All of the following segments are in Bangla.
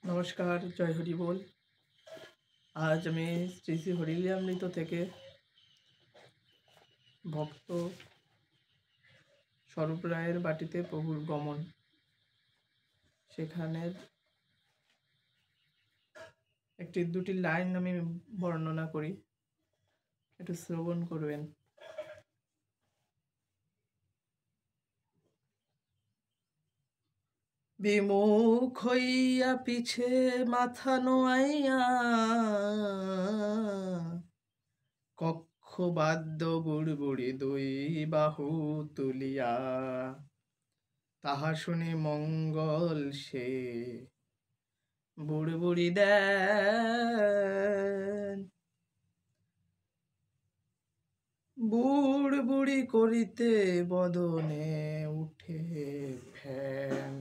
নমস্কার, জয় হরি বল। আজ আমি শ্রী শ্রী হরিলীলামৃত থেকে ভক্ত স্বরূপ রায়ের বাটিতে প্রভুর গমন সেখানের দুটি লাইন আমি বর্ণনা করি, একটু শ্রবণ করবেন। বিমুখ হইয়া পিছে মাথা নোয়াইয়া কক্ষ বাদ্য বুড়বুড়ি দুই বাহু তুলিয়া তাহা শুনি মঙ্গল সে বুড়বুড়ি দেন। বুড়বুড়ি করিতে বদনে উঠে ফ্যান।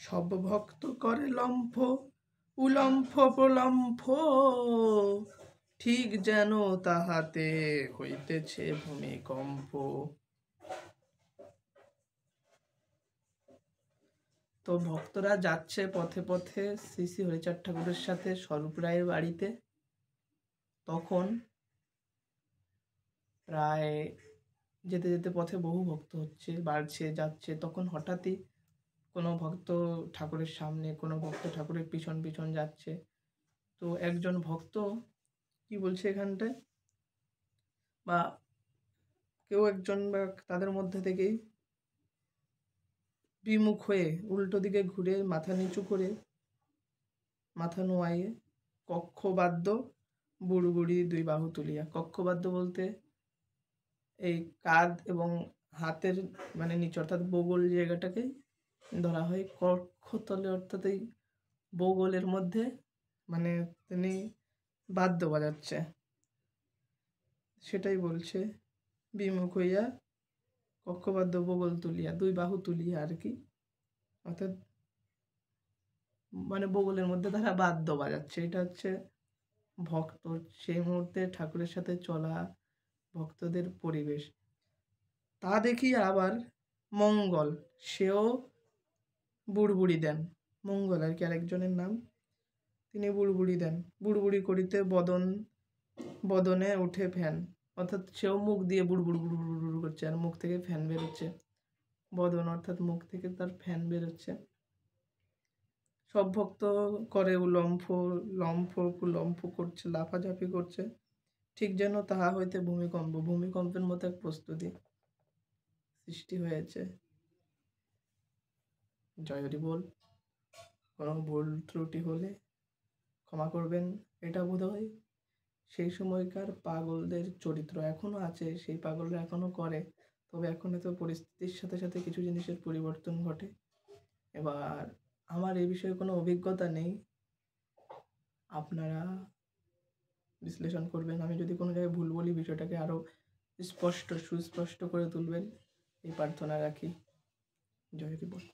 সব ভক্ত করে লম্ফ উলম্ফ প্রলম্ফ, ঠিক যেন তাহাতে হইতেছে ভূমিকম্প। তো ভক্তরা যাচ্ছে পথে পথে শ্রী শ্রী হরিচাঁদ ঠাকুরের সাথে স্বরূপ রায়ের বাড়িতে। তখন প্রায় যেতে যেতে পথে বহু ভক্ত বাড়ছে যাচ্ছে। তখন হঠাৎই কোনো ভক্ত ঠাকুরের সামনে, কোনো ভক্ত ঠাকুরের পিছন পিছন যাচ্ছে। তো একজন ভক্ত কি বলছে এখানটায়, বা কেউ একজন বা তাদের মধ্যে থেকেই বিমুখ হয়ে উল্টো দিকে ঘুরে মাথা নিচু করে মাথা নোয়াইয়ে কক্ষবাদ্য বুড়বুড়ি দুই বাহু তুলিয়া। কক্ষবাদ্য বলতে এই কাঁধ এবং হাতের নিচে অর্থাৎ বগল জায়গাটাকে ধরা হয় কক্ষতলে, অর্থাৎ এই বগলের মধ্যে তিনি বাদ্য বাজাচ্ছে, সেটাই বলছে। বিমুখ হইয়া কক্ষবাদ্য বগল তুলিয়া, দুই বাহু তুলিয়া আর কি, অর্থাৎ বগলের মধ্যে তারা বাদ্য বাজাচ্ছে। এটা হচ্ছে ভক্ত সেই মুহূর্তে ঠাকুরের সাথে চলা ভক্তদের পরিবেশ। তা দেখিয়া আবার মঙ্গল সেও বুড়বুড়ি দেন। মঙ্গল আর কি আরেকজনের নাম, তিনি বুড়বুড়ি দেন। বুড়বুড়ি করিতে বদনে উঠে ফ্যান, অর্থাৎ সেও মুখ দিয়ে বুড়বুড় বুড়বুড় করছে আর মুখ থেকে ফ্যান বেরোচ্ছে। বদন অর্থাৎ মুখ থেকে তার ফ্যান বেরোচ্ছে। সব ভক্ত করে লম্ফ কুলম্ফ করছে, লাফাঝাফি করছে, ঠিক যেন তাহা হইতে ভূমিকম্পের মতো এক প্রস্তুতি সৃষ্টি হয়েছে। জয় হরি বল। কোনো ভুল ত্রুটি হলে ক্ষমা করবেন। এটা বোধহয় সেই সময়কার পাগলদের চরিত্র এখনো আছে, সেই পাগলরা এখনো করে। তবে এখন তো পরিস্থিতির সাথে সাথে কিছু জিনিসের পরিবর্তন ঘটে। এবার আমার এই বিষয়ে কোনো অভিজ্ঞতা নেই, আপনারা বিশ্লেষণ করবেন। আমি যদি কোনো জায়গায় ভুল বলি বিষয়টাকে আরো সুস্পষ্ট করে তুলবেন, এই প্রার্থনা রাখি। জয় হরি বল।